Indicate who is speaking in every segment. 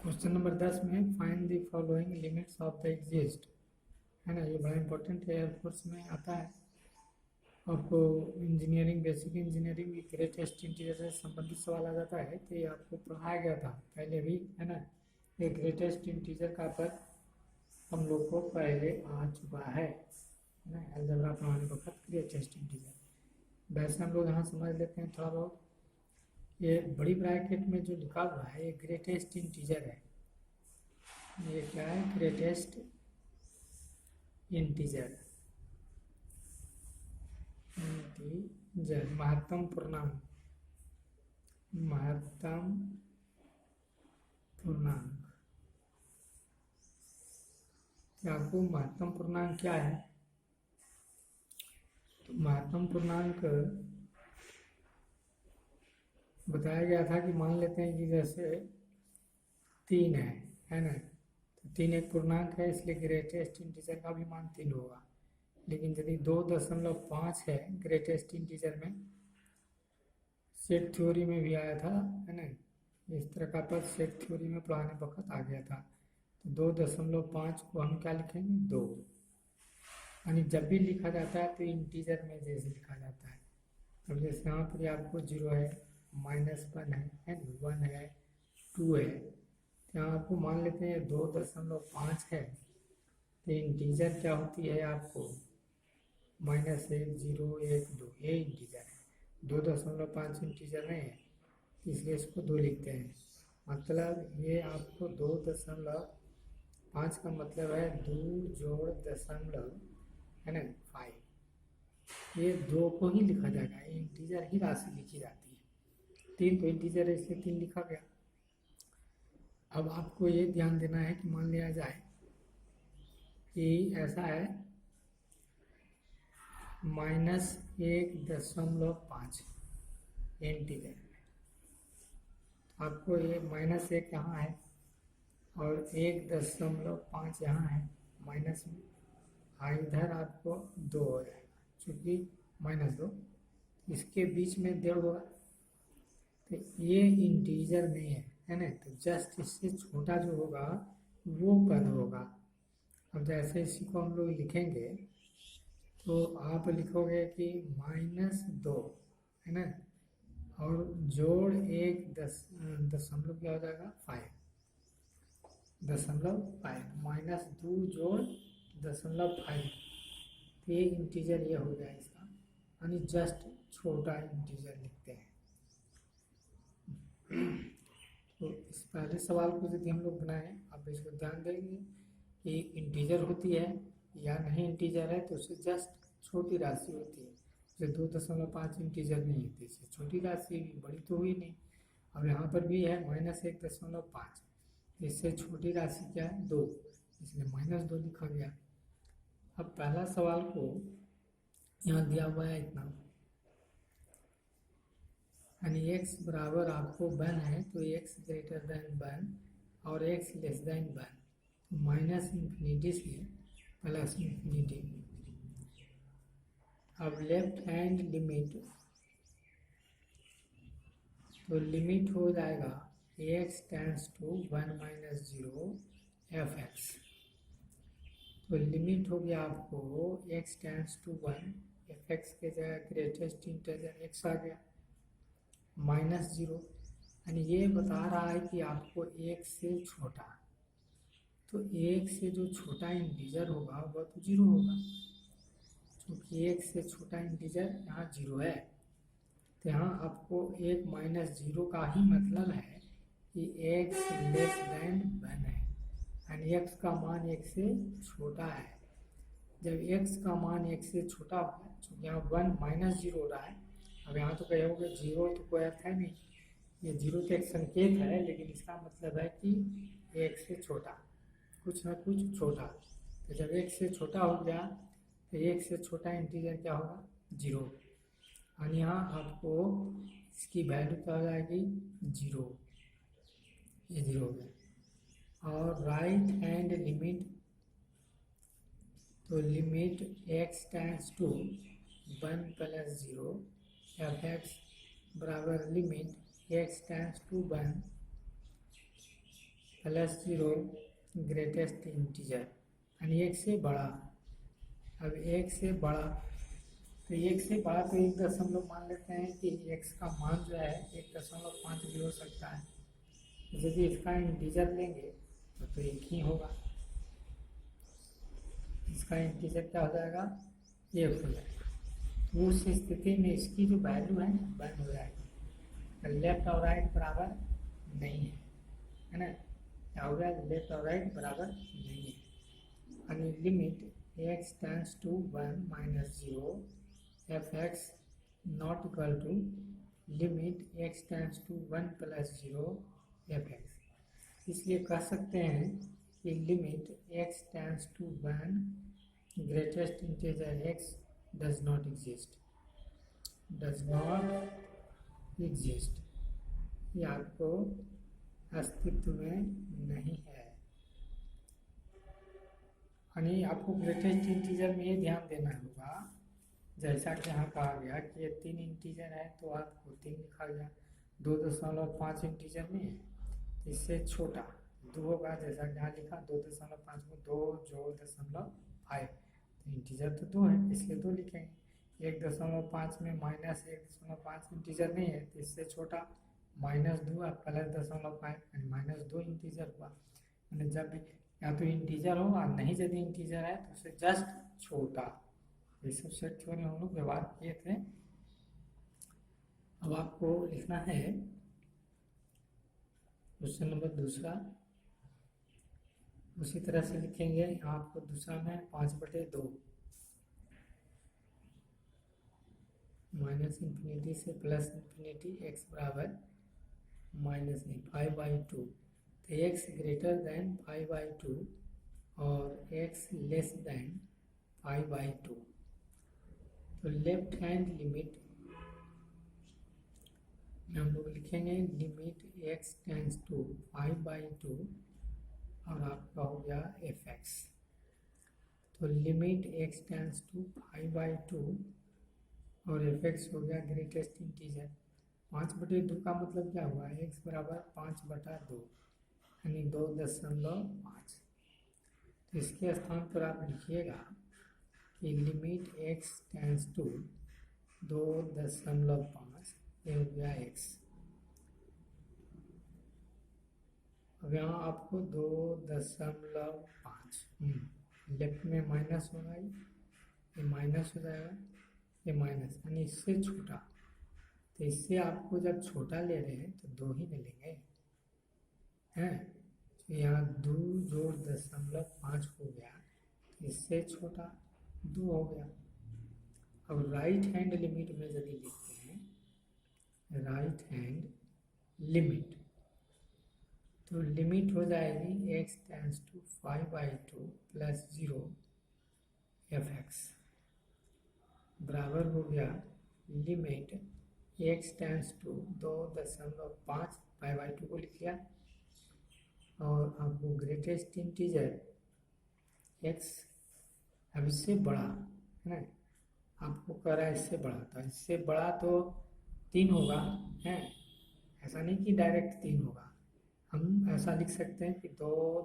Speaker 1: Question number 10 में find the following limits of the exist, है ना। ये बड़ा इंपॉर्टेंट है, एयरफोर्स में आता है। आपको इंजीनियरिंग, बेसिक इंजीनियरिंग में ग्रेटेस्ट इंटीजर से संबंधित सवाल आ जाता है, तो ये आपको पढ़ाया गया था पहले भी, है ना। ये ग्रेटेस्ट इंटीजर का पद हम लोग को पहले आ चुका है ना, अलजेब्रा पढ़ाने वक्त ग्रेटेस्ट इंटीजर। वैसे हम लोग यहाँ समझ लेते हैं थोड़ा बहुत। ये बड़ी ब्रैकेट में जो लिखा हुआ है ये ग्रेटेस्ट इंटीजर है। ये क्या है? ग्रेटेस्ट इंटीजर, इंटीजर महत्तम पूर्णांक, महत्तम पूर्णांक। क्या आपको महत्तम पूर्णांक क्या है? तो महत्तम पूर्णांक बताया गया था कि मान लेते हैं कि जैसे 3 है ना। तो 3 एक पूर्णांक है, इसलिए ग्रेटेस्ट इंटीजर का भी मान 3 होगा। लेकिन यदि 2.5 है ग्रेटेस्ट इंटीजर में, सेट थ्योरी में भी आया था, है ना। इस तरह का पद सेट थ्योरी में पढ़ाने वक्त आ गया था। तो 2.5 को हम क्या लिखेंगे? 2। यानी जब भी लिखा जाता है तो इंटीजर में जैसे लिखा जाता है। अब जैसे यहाँ पर आपको 0 है, -1 है, 1 है, 2 है। तो यहाँ आपको मान लेते हैं 2.5 है, तो इंटीजर क्या होती है आपको? -1, 0, 1, 2, ये इंटीजर है। 2.5 इंटीजर नहीं है, इसलिए इसको 2 लिखते हैं। मतलब ये आपको 2.5 का मतलब है 2 जोड़ दशमलव, है ना, 5। ये 2 को ही लिखा जाएगा, ये इंटीजर ही राशि लिखी जाती है। 3 तो इंटीजर है, इसलिए 3 लिखा गया। अब आपको ये ध्यान देना है कि मान लिया जाए कि ऐसा है -1.5 इंटीजर में। आपको ये -1 यहाँ है और 1.5 यहाँ है माइनस में, इधर आपको 2 हो जाएगा, चूँकि -2 इसके बीच में 1.5 होगा। तो ये इंटीजर नहीं है ना। तो जस्ट इससे छोटा जो होगा वो पद होगा। अब जैसे इसी को हम लोग लिखेंगे तो आप लिखोगे कि -2, है ना, और जोड़ 1 दशमलव क्या हो जाएगा? 5 दशमलव 5 -2 जोड़ दशमलव 5। तो ये इंटीजर ये हो गया इसका, यानी जस्ट छोटा इंटीजर लिखते हैं। तो इस पहले सवाल को यदि हम लोग बनाएं, आप इसको ध्यान देंगे कि इंटीजर होती है या नहीं इंटीजर है, तो उससे जस्ट छोटी राशि होती है। जैसे 2.5 इंटीजर नहीं है, इससे छोटी राशि भी, बड़ी तो हुई नहीं। अब यहाँ पर भी है -1.5, इससे छोटी राशि क्या है? 2, इसलिए -2 लिखा गया। अब पहला सवाल को यहाँ दिया हुआ है इतना, यानी x बराबर आपको 1 है, तो x ग्रेटर देन 1 और x लेस देन 1, -∞ से +∞। अब लेफ्ट हैंड लिमिट, तो लिमिट हो जाएगा x टेंड्स टू 1 - 0 f(x). तो लिमिट हो गया आपको x टेंड्स टू 1, f(x) के जगह ग्रेटेस्ट इंटीजर x आ गया, -0। यानी ये बता रहा है कि आपको 1 से छोटा, तो 1 से जो छोटा इंटीजर होगा वह तो 0 होगा। क्योंकि 1 से छोटा इंटीजर यहाँ 0 है, तो यहाँ आपको 1 -0 का ही मतलब है कि x लेस देन 1 है, यानी x का मान 1 से छोटा है। जब x का मान 1 से छोटा होगा, क्योंकि यहाँ 1 -0 हो रहा है। अब यहाँ तो कहोगे 0 तो कोई अर्थ है नहीं, ये 0 तो एक संकेत है, लेकिन इसका मतलब है कि 1 से छोटा, कुछ ना कुछ छोटा। तो जब 1 से छोटा हो गया, तो 1 से छोटा इंटीजर क्या होगा? 0। यानी यहाँ आपको इसकी वैल्यू क्या हो जाएगी? 0। ये 0 हो गया। और राइट हैंड लिमिट, तो limit x tends to 1 + 0 f(x) बराबर limit x tends to 1 plus 0 greatest integer यानी एक से बड़ा। अब एक से बड़ा तो एक से बड़ा तो 1 दशमलव मान लेते हैं कि x का मान जो है 1.5 भी हो सकता है। यदि इसका इंटीजर लेंगे तो एक ही होगा, इसका इंटीजर क्या हो जाएगा, एक हो जाएगा। तो उस स्थिति में इसकी जो वैल्यू है वन हो जाएगी। लेफ्ट और राइट बराबर नहीं है ना, क्या हो गया, लेफ्ट और राइट बराबर नहीं है। यानी limit x tends to 1 minus 0 f(x) not equal to limit x tends to 1 plus 0 f(x). इसलिए कह सकते हैं कि limit x tends to 1 greatest integer x does not exist, ये आपको अस्तित्व में नहीं है। यानी आपको ग्रेटेस्ट इंटीजर में ये ध्यान देना होगा, जैसा कि यहाँ कहा गया कि ये 3 इंटीजर है तो आपको 3 लिखा गया, 2.5 इंटीजर में है, इससे छोटा 2 होगा, जैसा कि यहाँ लिखा 2.5 में 2 जोड़ 0.5 तो इंटीजर तो 2 है इसलिए 2 लिखेंगे। 1.5 में माइनस 1.5 इंटीजर नहीं है तो इससे छोटा -2 प्लस 0.5 -2 इंटीजर हुआ। यानी जब या तो इंटीजर हो और नहीं यदि इंटीजर है तो उससे जस्ट छोटा। ये सब सेट थ्योरी हम लोग व्यवहार किए थे। अब आपको लिखना है क्वेश्चन नंबर 2। उसी तरह से लिखेंगे आपको दूसरा में 5/2 -∞ से +∞ x बराबर -5/2 तो x ग्रेटर देन 5/2 और x लेस देन 5/2। तो लेफ्ट हैंड लिमिट में हम लोग लिखेंगे लिमिट x टेंड्स टू 5/2 और आपका हो गया f(x). तो लिमिट x टेंड्स टू 5/2 और f(x) हो गया ग्रेटेस्ट इंटीजर। 5/2 का मतलब क्या हुआ, x बराबर 5/2 यानी 2.5। तो इसके स्थान पर आप लिखिएगा कि लिमिट x टेंड्स टू 2.5 ये हो गया x। अब यहाँ आपको 2.5 लेफ्ट में माइनस होगा, ये माइनस हो जाएगा, ये माइनस यानी इससे छोटा। तो इससे आपको जब छोटा ले रहे हैं तो 2 ही मिलेंगे हैं, तो यहाँ 2 जोड़ 0.5 हो गया, तो इससे छोटा 2 हो गया। अब राइट हैंड लिमिट में यदि लिखते हैं राइट हैंड लिमिट तो लिमिट हो जाएगी x tends to 5/2 plus 0 f(x) बराबर हो गया लिमिट x टेंड्स टू 2.5 5/2 को लिख लिया और आपको ग्रेटेस्ट इंटीजर x अब इससे बड़ा है ना, आपको कह रहा है इससे बड़ा, तो इससे बड़ा तो 3 होगा है, ऐसा नहीं कि डायरेक्ट 3 होगा। हम ऐसा लिख सकते हैं कि 2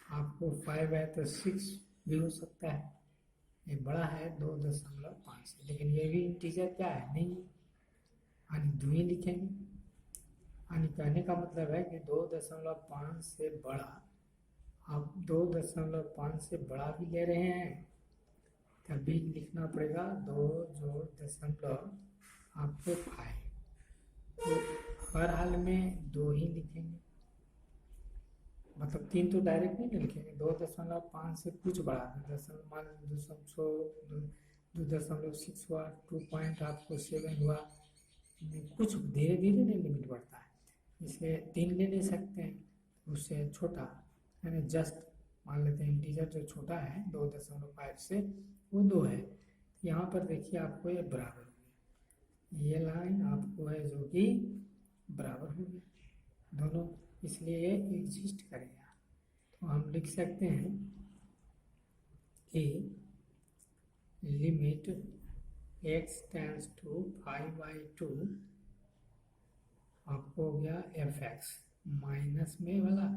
Speaker 1: आपको 5 है तो 6 भी हो सकता है, ये बड़ा है 2.5 से, लेकिन ये भी इंटीजर क्या है नहीं, यानी 2 ही लिखेंगे। यानी कहने का मतलब है कि 2.5 से बड़ा, आप 2.5 से बड़ा भी ले रहे हैं तभी लिखना पड़ेगा 2 जोड़ 0 आपको 5। तो हर हाल में 2 ही लिखेंगे, मतलब 3 तो डायरेक्ट नहीं लिखेंगे, 2.5 से कुछ बड़ा मान 2.6 हुआ, 2 पॉइंट आपको 7 हुआ, कुछ धीरे धीरे नहीं लिमिट बढ़ता है, इसलिए 3 ले ले सकते हैं, उससे छोटा यानी जस्ट मान लेते हैं इंटीजर जो छोटा है 2.5 से वो 2 है। यहाँ पर देखिए आपको ये बराबर हो गया, ये लाइन आपको है जो कि बराबर हो गया दोनों, इसलिए ये एग्जिस्ट करेगा। तो हम लिख सकते हैं कि लिमिट x टेंड्स टू 5/2 आपको हो गया f(x) माइनस में वाला,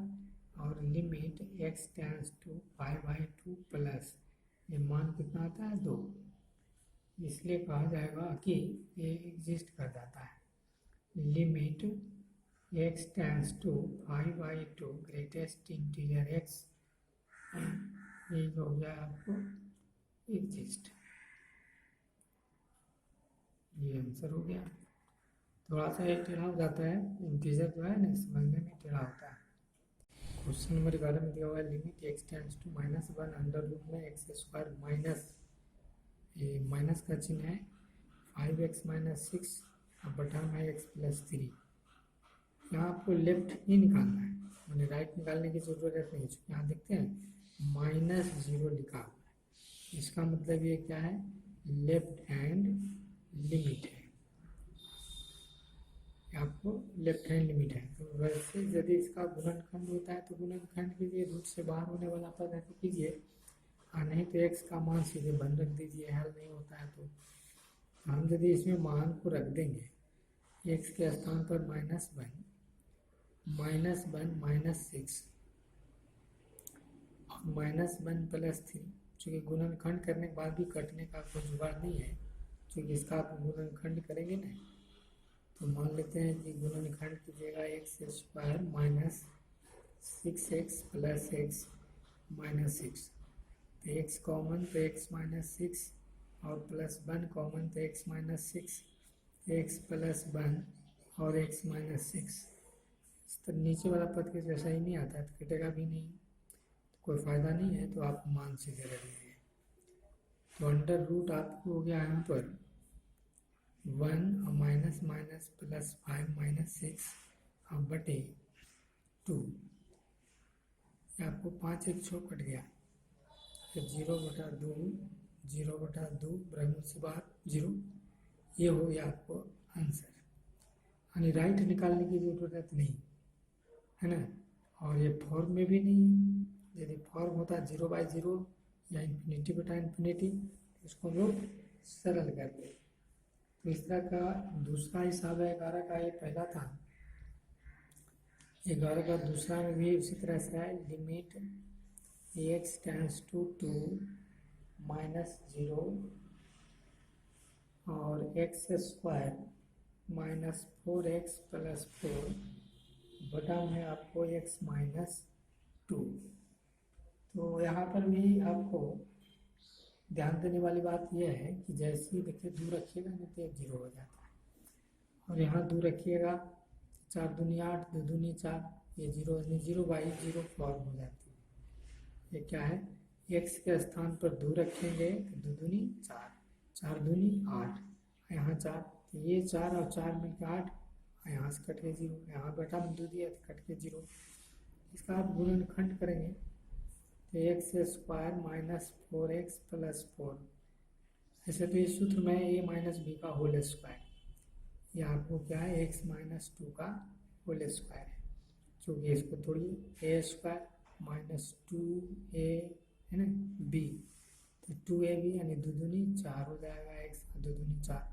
Speaker 1: और limit x tends to 5/2 plus ये मान कितना आता है 2, इसलिए कहा जाएगा कि ये एग्जिस्ट कर जाता है। Limit x tends to 5/2 greatest integer x, ये हो गया आपको एग्जिस्ट, ये आंसर हो गया। थोड़ा सा ये टेढ़ा हो जाता है, इंटीजर जो है ना समझने में टेढ़ा होता है। क्वेश्चन नंबर 11 में दिया हुआ है limit x tends to -1 under root में एक्स स्क्वायर माइनस, ये माइनस का चिन्ह है, 5x - 6 और बटा में x + 3। यहाँ आपको लेफ्ट ही निकालना है, मैंने राइट निकालने की ज़रूरत नहीं है। यहाँ देखते हैं -0 लिखा हुआ है, इसका मतलब ये क्या है, लेफ्ट हैंड लिमिट है, आपको लेफ्ट हैंड लिमिट है। तो वैसे यदि इसका गुणनखंड होता है तो गुणनखंड कीजिए, रूट से बाहर होने वाला पद है तो कीजिए, और नहीं तो x का मान सीधे बन रख दीजिए, हल नहीं होता है तो। हम यदि इसमें मान को रख देंगे x के स्थान पर -1 -6 और -1 + 3, चूँकि गुणनखंड करने के बाद भी कटने का कोई जुगाड़ नहीं है, क्योंकि इसका आप गुणनखंड करेंगे ना, तो मान लेते हैं कि गुणनखंड कीजिएगा x² - 6x + x - 6, तो x कॉमन तो x - 6 और +1 कॉमन तो x - 6, x + 1 और x - 6, तो नीचे वाला पद के जैसा ही नहीं आता है तो कटेगा भी नहीं, तो कोई फ़ायदा नहीं है, तो आप मान सीधे रख दीजिए। तो अंडर रूट आपको हो गया यहाँ पर 1 और माइनस प्लस 5 - 6 और बटे 2, आपको 5 एक 6 कट गया, फिर 0/2 ब्रह्मूल से बाहर 0, ये हो गया आपको आंसर। यानी राइट निकालने की ज़रूरत नहीं है ना, और ये फॉर्म में भी नहीं है। यदि फॉर्म होता 0/0 या ∞/∞, तो इसको हम लोग सरल करते। तो इस तरह का दूसरा हिसाब है 11 का, ये पहला था। 11 का दूसरा में भी उसी तरह से है, लिमिट x टेंस टू 2 -0 और x² -4x + 4 बटा में आपको x - 2। तो यहाँ पर भी आपको ध्यान देने वाली बात यह है कि जैसे ही देखिए दूर रखिएगा नहीं तो 0 हो जाता है, और यहाँ दूर रखिएगा 4 दूनी 8 2 दूनी 4, ये 0/0 फॉर्म हो जाती है। ये क्या है, x के स्थान पर 2 रखेंगे तो 2 दूनी 4, 4 दूनी 8, यहाँ 4, तो ये 4 और 4 मिलकर 8, यहाँ से कट के 0, यहाँ बेटा में 2 दिया तो कट के 0। इसका आप गुणनखंड करेंगे तो x² -4x + 4, ऐसे तो इस सूत्र में a - b का होल स्क्वायर, ये आपको क्या है x - 2 का होल स्क्वायर है, क्योंकि इसको तोड़िए a² - 2a है ना b, तो 2ab यानी 2 दूनी 4 हो जाएगा, x 2 दूनी 4।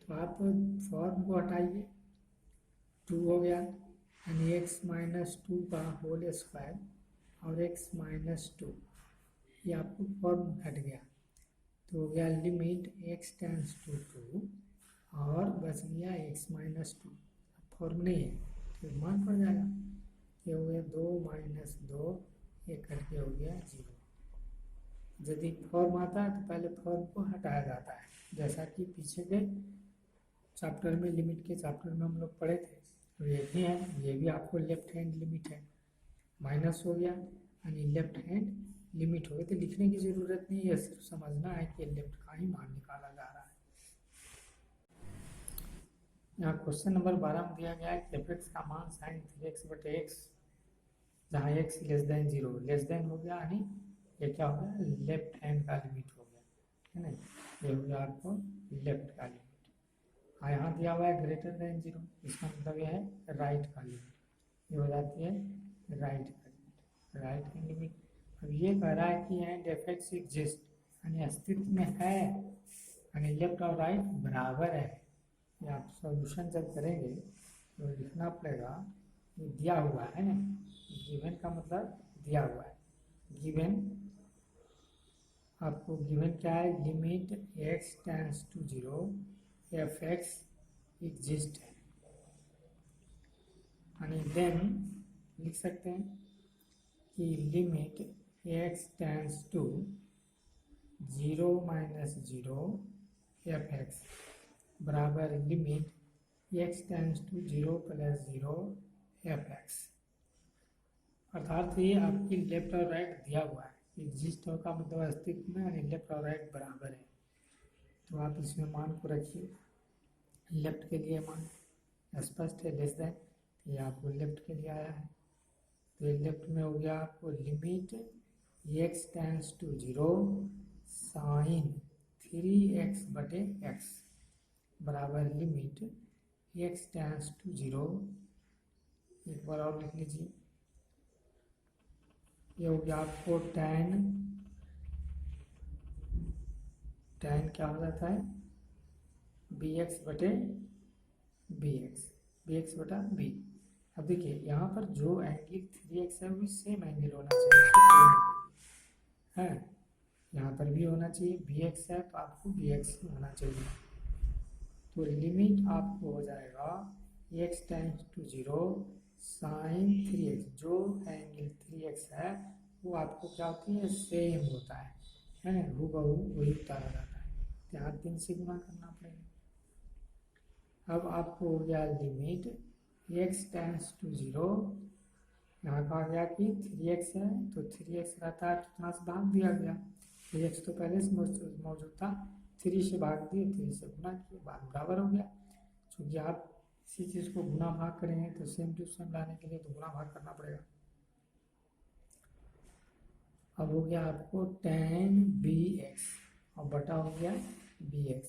Speaker 1: तो आप फॉर्म को हटाइए, 2 हो गया यानी x - 2 का होल स्क्वायर और x - 2, ये आपको फॉर्म हट गया, तो हो गया लिमिट x टेंस टू 2 और बच गया x - 2। फॉर्म नहीं है तो मान पड़ जाएगा, ये हो गया 2 - 2, ये करके हो गया 0। यदि फॉर्म आता है तो पहले फॉर्म को हटाया जाता है, जैसा कि पीछे के चैप्टर में, लिमिट के चैप्टर में हम लोग पढ़े थे। तो ये भी है, ये भी आपको लेफ्ट हैंड लिमिट है, माइनस हो गया यानी लेफ्ट हैंड लिमिट हो गई, तो लिखने की ज़रूरत नहीं है, सिर्फ समझना है कि लेफ्ट का ही मान निकाला जा रहा है। यहाँ क्वेश्चन नंबर 12 में दिया गया है कि f(x) का मान sin 3x/x, जहाँ x <0 लेस देन हो गया, यानी ये क्या हो गया, लेफ्ट हैंड का लिमिट हो गया, है ना, ये हो गया आपको लेफ्ट का लिमिट। यहाँ दिया हुआ है <0, इसका मतलब यह है राइट का लिमिट, ये हो जाती है राइट का लिमिट, राइट की लिमिट। अब ये कह रहा है कि एंड f(x) एग्जिस्ट, यानी अस्तित्व में है, यानी लेफ्ट और राइट बराबर है। ये आप सॉल्यूशन जब करेंगे तो लिखना पड़ेगा ये दिया हुआ है ना, गिवन का मतलब दिया हुआ है। गिवन आपको गिवन क्या है, limit x tends to 0 f x exist है। यानी देन लिख सकते हैं कि limit x tends to 0 minus 0 f x बराबर limit x tends to 0 plus 0 f x. अर्थात ये आपकी लेफ्ट और राइट दिया हुआ है, एग्जिस्ट का मतलब अस्तित्व में, यानी लेफ्ट और राइट बराबर है। तो आप इसमें मान को रखिए, लेफ्ट के लिए मान स्पष्ट है, लेस देन, ये आपको लेफ्ट के लिए आया है। तो ये लेफ्ट में हो गया आपको limit x tends to 0 sine 3x बटे x बराबर लिमिट x टेंड्स टू 0, एक बार और लिख लीजिए, ये हो गया आपको tan क्या हो जाता है, bx बटे bx बटा b। अब देखिए यहाँ पर जो एंगल 3x है वो सेम एंगल होना चाहिए है, यहाँ पर भी होना चाहिए, bx है तो आपको bx होना चाहिए। तो लिमिट आपको हो जाएगा x tends to 0 sine 3x, जो एंगल 3x है वो आपको क्या होती है, सेम होता है ना, हूबहू वही उतारा जाता है, यहाँ 3 से गुना करना पड़ेगा। अब आपको हो गया लिमिट x टेंड्स टू 0, यहाँ कहा गया कि 3x है तो 3x रहता है तो इतना से भाग दिया गया, 3x तो पहले से मौजूद था, 3 से भाग दिए, 3 से गुना किए, भाग बराबर हो गया। क्योंकि आप किसी चीज़ को गुना भाग करेंगे तो सेम टू सेम लाने के लिए तो गुना भाग करना पड़ेगा। अब हो गया आपको tan bx और बटा हो गया bx,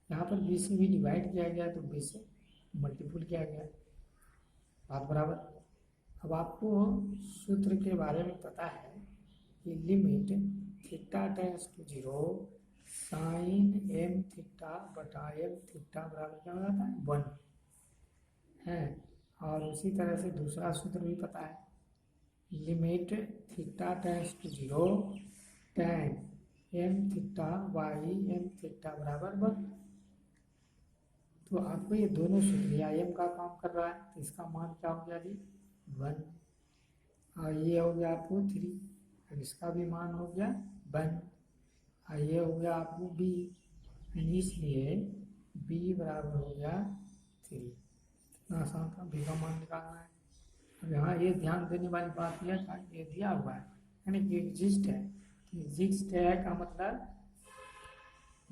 Speaker 1: यहाँ पर b से भी डिवाइड किया गया तो b से मल्टीपुल किया गया, बात बराबर। अब आपको सूत्र के बारे में पता है कि limit theta tends to 0 sine m theta बटा m थीटा बराबर क्या हो जाता है, 1 है। और उसी तरह से दूसरा सूत्र भी पता है, limit theta tends to 0 tan m theta by m theta बराबर 1। तो आपको ये दोनों सूत्र, या m का काम कर रहा है तो इसका मान क्या हो गया जी, 1, और ये हो गया आपको 3, अब इसका भी मान हो गया 1, और ये हो गया आपको b, इसलिए b बराबर हो गया 3। इतना आसान था, b का मान निकालना है। अब यहाँ ये ध्यान देने वाली बात यह था, ये दिया हुआ है यानी कि एग्जिस्ट है, एग्जिस्ट है का मतलब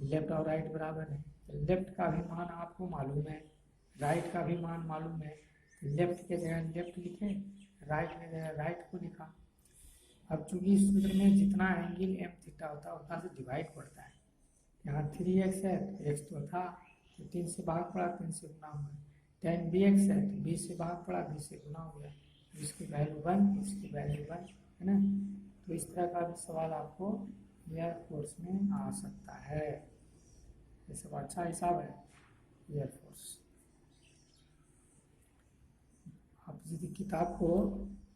Speaker 1: लेफ्ट और राइट बराबर है। लेफ्ट का भी मान आपको मालूम है, राइट का भी मान मालूम है, लेफ्ट के जगह लेफ्ट लिखे, राइट के जगह राइट को लिखा। अब चूंकि इस सूत्र में जितना एंगल m थीटा होता है उतना से डिवाइड पड़ता है, यहाँ 3x है तो x तो था तो 3 से भाग पड़ा, 3 से गुना हो गया, tan bx है तो b से भाग पड़ा, b से गुना हो गया, इसकी वैल्यू 1, इसकी वैल्यू 1 है ना। तो इस तरह का भी सवाल आपको एयरफोर्स में आ सकता है, ये सब अच्छा हिसाब है एयरफोर्स। आप यदि किताब को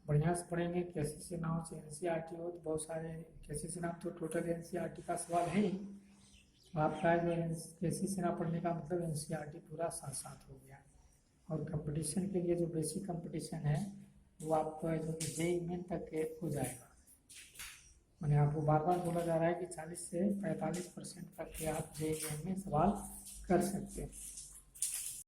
Speaker 1: बढ़िया से पढ़ेंगे, कैसे से नाम से NCERT हो तो बहुत सारे कैसे से नाम, तो टोटल NCERT का सवाल है ही, आपका जो कैसे से ना पढ़ने का मतलब NCERT पूरा साथ साथ हो गया। और कंपटीशन के लिए जो बेसिक कंपटीशन है वो आपका जो कि JEE मेन तक के हो जाएगा, मैंने आपको बार बार बोला जा रहा है कि 40 से 45% तक के आप JEE मेन में सवाल कर सकते हैं।